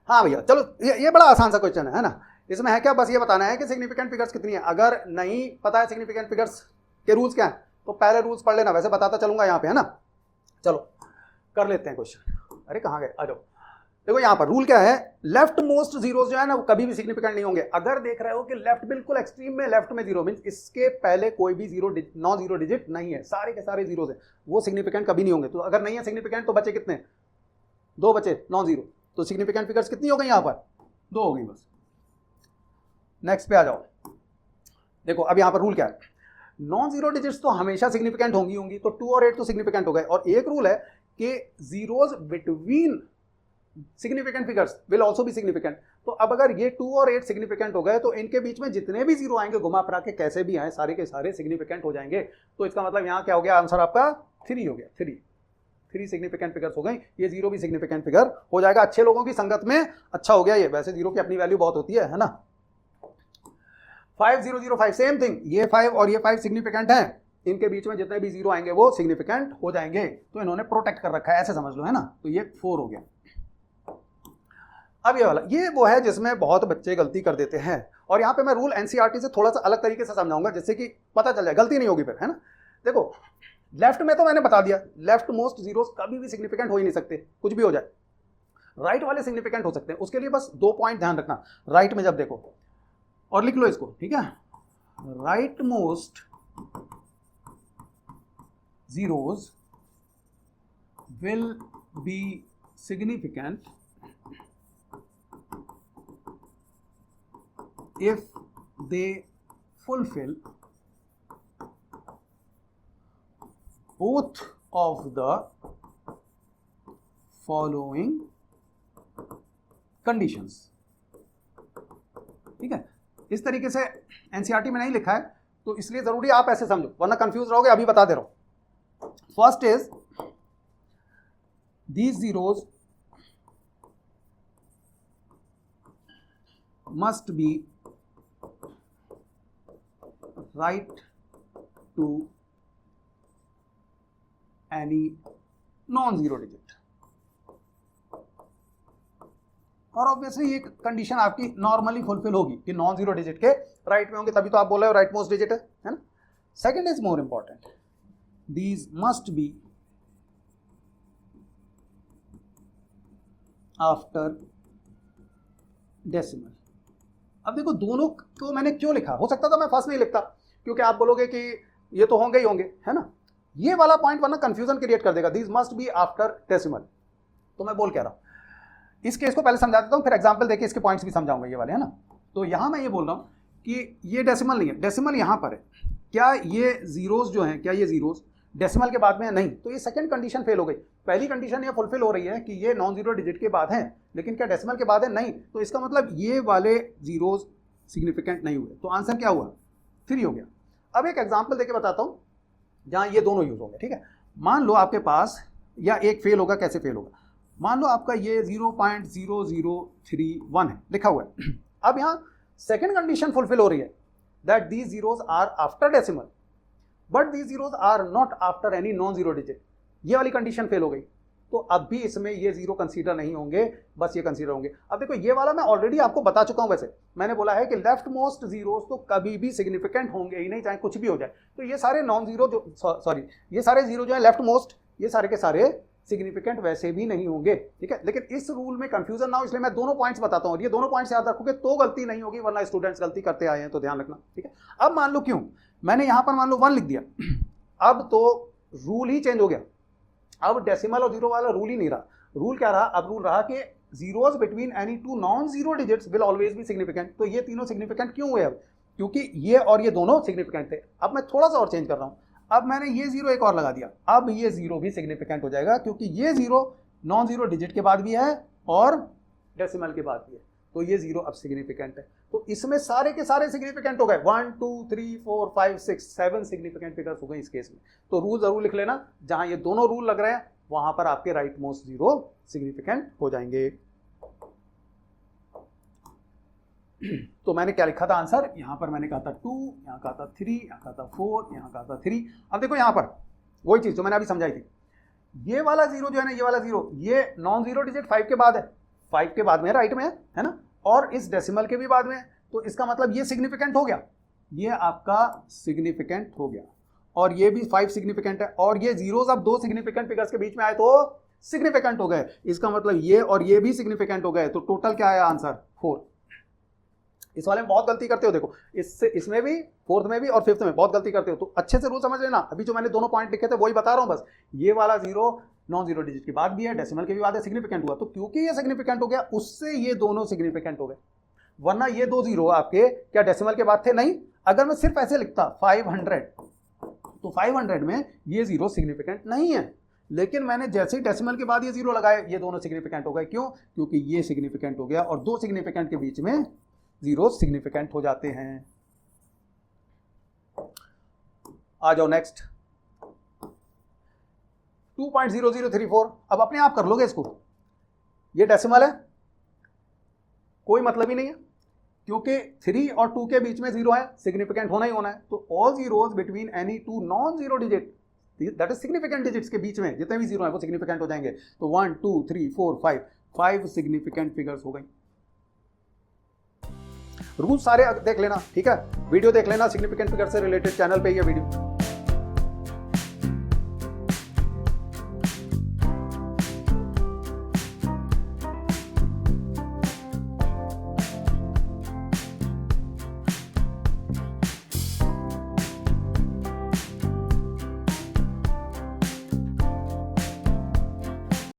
हाँ भैया चलो, ये बड़ा आसान सा क्वेश्चन है ना। इसमें है क्या, बस ये बताना है कि सिग्निफिकेंट फिगर्स कितनी है। अगर नहीं पता है सिग्निफिकेंट फिगर्स के रूल्स क्या है तो पहले रूल्स पढ़ लेना, वैसे बताता चलूंगा यहाँ पे, है ना। चलो कर लेते हैं क्वेश्चन। अरे कहाँ गए, आ जाओ। देखो यहाँ पर रूल क्या है, लेफ्ट मोस्ट जीरोस जो है ना वो कभी भी सिग्निफिकेंट नहीं होंगे। अगर देख रहे हो कि लेफ्ट बिल्कुल एक्सट्रीम में लेफ्ट में जीरो मींस इसके पहले कोई भी नॉन जीरो डिजिट नहीं है, सारे के सारे जीरोस है, वो सिग्निफिकेंट कभी नहीं होंगे। तो अगर नहीं है सिग्निफिकेंट तो बचे कितने, 2 बचे नॉन जीरो। तो सिग्निफिकेंट फिगर्स कितनी हो गई यहाँ पर, 2 हो गई बस। नेक्स्ट पे आ जाओ। देखो अब यहाँ पर रूल क्या है, नॉन जीरो डिजिट्स तो हमेशा सिग्निफिकेंट होंगी, तो 2 और 8 तो सिग्निफिकेंट हो गए। और एक रूल है कि zeros between significant figures will also be significant. तो अब अगर ये 2 और 8 सिग्निफिकेंट हो गए तो इनके बीच में जितने भी जीरो आएंगे घुमा फिरा के कैसे भी आए सारे के सारे सिग्निफिकेंट हो जाएंगे। तो इसका मतलब यहाँ क्या हो गया, आंसर आपका 3 हो गया। 3 सिग्निफिकेंट फिगर्स हो गई, ये जीरो भी सिग्निफिकेंट फिगर हो जाएगा। अच्छे लोगों की संगत में अच्छा हो गया ये, वैसे जीरो की अपनी वैल्यू बहुत होती है ना। 5005 सेम थिंग, ये 5 और ये 5 सिग्निफिकेंट हैं, इनके बीच में जितने भी जीरो आएंगे वो सिग्निफिकेंट हो जाएंगे। तो इन्होंने प्रोटेक्ट कर रखा है, ऐसे समझ लो, है ना। तो ये 4 हो गया। अब ये वाला, ये वो है जिसमें बहुत बच्चे गलती कर देते हैं, और यहाँ पे मैं रूल एनसीईआरटी से थोड़ा सा अलग तरीके से समझाऊंगा जिससे कि पता चल जाए, गलती नहीं होगी फिर, है ना। देखो लेफ्ट में तो मैंने बता दिया, लेफ्ट मोस्ट जीरोस कभी भी सिग्निफिकेंट हो ही नहीं सकते, कुछ भी हो जाए। राइट वाले सिग्निफिकेंट हो सकते हैं, उसके लिए बस 2 पॉइंट ध्यान रखना। राइट में जब देखो, और लिख लो इसको, ठीक है, right most zeros will be significant if they fulfill both of the following conditions। ठीक है, इस तरीके से एनसीईआरटी में नहीं लिखा है तो इसलिए जरूरी आप ऐसे समझो, वरना कंफ्यूज रहोगे। अभी बता दे रहा हूं। First is these zeros must be right to any non-zero digit। और ऑब्वियसली ये कंडीशन आपकी नॉर्मली फुलफिल होगी कि नॉन जीरो डिजिट के राइट में होंगे, तभी तो आप बोल रहे हो राइट मोस्ट डिजिट है ना। Second is more important, these must be after decimal. अब देखो दोनों को मैंने क्यों लिखा, हो सकता था मैं फर्स्ट नहीं लिखता क्योंकि आप बोलोगे कि ये तो होंगे ही होंगे, है ना। ये वाला पॉइंट वरना कंफ्यूजन क्रिएट कर देगा, these must be after decimal. तो मैं बोल क्या रहा हूं, इस केस को पहले समझा देता हूं, फिर एग्जांपल देके इसके पॉइंट्स भी समझाऊंगा ये वाले, है ना। तो यहां मैं ये बोल रहा हूं कि ये डेसिमल नहीं है, डेसिमल यहां पर है। क्या ये जीरोस जो हैं, क्या ये जीरोस डेसिमल के बाद में है? नहीं। तो ये सेकंड कंडीशन फेल हो गई। पहली कंडीशन ये फुलफिल हो रही है कि ये नॉन जीरो डिजिट के बाद है, लेकिन क्या डेसिमल के बाद है? नहीं। तो इसका मतलब ये वाले जीरोस सिग्निफिकेंट नहीं हुए। तो आंसर क्या हुआ? 3 हो गया। अब एक एग्जांपल देके बताता हूं जहां ये दोनों यूज होंगे, ठीक है। मान लो आपके पास, या एक फेल होगा, कैसे फेल होगा, मान लो आपका ये 0.0031 है लिखा हुआ है। अब यहां सेकंड कंडीशन फुलफिल हो रही है, that these zeros are after decimal but these zeros are not after any non zero digit. ये वाली कंडीशन फेल हो गई, तो अब भी इसमें ये जीरो कंसीडर नहीं होंगे, बस ये कंसीडर होंगे। अब देखो ये वाला मैं ऑलरेडी आपको बता चुका हूं, वैसे मैंने बोला है कि लेफ्ट मोस्ट जीरोस तो कभी भी सिग्निफिकेंट होंगे ही नहीं, चाहे कुछ भी हो जाए। तो ये सारे नॉन जीरो जो, सॉरी, ये सारे जीरो जो है लेफ्ट मोस्ट, ये सारे के सारे सिग्निफिकेंट वैसे भी नहीं होंगे, ठीक है। लेकिन इस रूल में कंफ्यूजन ना हो इसलिए मैं दोनों पॉइंट्स बताता हूं, और ये दोनों पॉइंट्स याद रखोगे तो गलती नहीं होगी, वरना स्टूडेंट्स गलती करते आए हैं, तो ध्यान रखना, ठीक है। अब मान लो क्यों मैंने यहां पर मान लो 1 लिख दिया, अब तो रूल ही चेंज हो गया। अब डेसिमल और जीरो वाला रूल ही नहीं रहा। रूल क्या रहा? अब रूल रहा कि zeros between any two non zero digits will always be significant. तो ये तीनों सिग्निफिकेंट क्यों हुए? अब क्योंकि ये और ये दोनों सिग्निफिकेंट थे। अब मैं थोड़ा सा और चेंज कर रहा हूं, अब मैंने ये जीरो एक और लगा दिया, अब ये जीरो भी सिग्निफिकेंट हो जाएगा क्योंकि ये जीरो नॉन जीरो डिजिट के बाद भी है और डेसिमल के बाद भी है, तो ये जीरो अब सिग्निफिकेंट है। तो इसमें सारे के सारे सिग्निफिकेंट हो गए, 1 2 3 4 5 6 7 सिग्निफिकेंट फिगर्स हो गए इस केस में। तो रूल जरूर लिख लेना, जहां ये दोनों रूल लग रहे हैं वहां पर आपके राइट मोस्ट जीरो सिग्निफिकेंट हो जाएंगे। तो मैंने क्या लिखा था आंसर, यहां पर मैंने कहा था 2, यहां कहा था 3, यहां कहा था 4, यहां कहा था 3। अब देखो यहां पर वही चीज जो मैंने अभी समझाई थी, ये वाला जीरो जो है ना, ये वाला जीरो, ये नॉन जीरो डिजिट 5 के बाद है, 5 के बाद में राइट में है ना, और इस डेसिमल के भी बाद में, तो इसका मतलब ये सिग्निफिकेंट हो गया, ये आपका सिग्निफिकेंट हो गया, और ये भी 5 सिग्निफिकेंट है, और ये जीरोस अब 2 सिग्निफिकेंट फिगर्स के बीच में आए तो सिग्निफिकेंट हो गए, इसका मतलब ये और ये भी सिग्निफिकेंट हो गए, तो टोटल क्या आया आंसर 4। इस वाले में बहुत गलती करते हो, देखो इससे इसमें भी, फोर्थ में भी और फिफ्थ में बहुत गलती करते हो, तो अच्छे से रूल समझ लेना। अभी जो मैंने दोनों पॉइंट लिखे थे वही बता रहा हूं बस, ये वाला जीरो नॉन जीरो डिजिट के बाद भी है, डेसिमल के भी बाद है, सिग्निफिकेंट हुआ, तो क्योंकि ये सिग्निफिकेंट हो गया उससे ये दोनों सिग्निफिकेंट हो गए, वरना ये 2 जीरो आपके क्या डेसिमल के बाद थे? नहीं। अगर मैं सिर्फ ऐसे लिखता 500, तो 500 में ये जीरो सिग्निफिकेंट नहीं है, लेकिन मैंने जैसे ही डेसिमल के बाद ये जीरो लगाए, ये दोनों सिग्निफिकेंट हो गए। क्यों? क्योंकि ये सिग्निफिकेंट हो गया, और 2 सिग्निफिकेंट के बीच में जीरो सिग्निफिकेंट हो जाते हैं। आ जाओ नेक्स्ट 2.0034। अब अपने आप कर लोगे इसको, ये डेसिमल है, कोई मतलब ही नहीं है, क्योंकि 3 और 2 के बीच में जीरो है, सिग्निफिकेंट होना ही होना है, तो all zeros between any 2 non zero digit, that is significant digits के बीच में जितने भी जीरो है वो सिग्निफिकेंट हो जाएंगे। तो 1 2 3 4 5 सिग्निफिकेंट फिगर्स हो गई। रूल सारे देख लेना, ठीक है, वीडियो देख लेना सिग्निफिकेंट फिगर से रिलेटेड, चैनल पे ये वीडियो।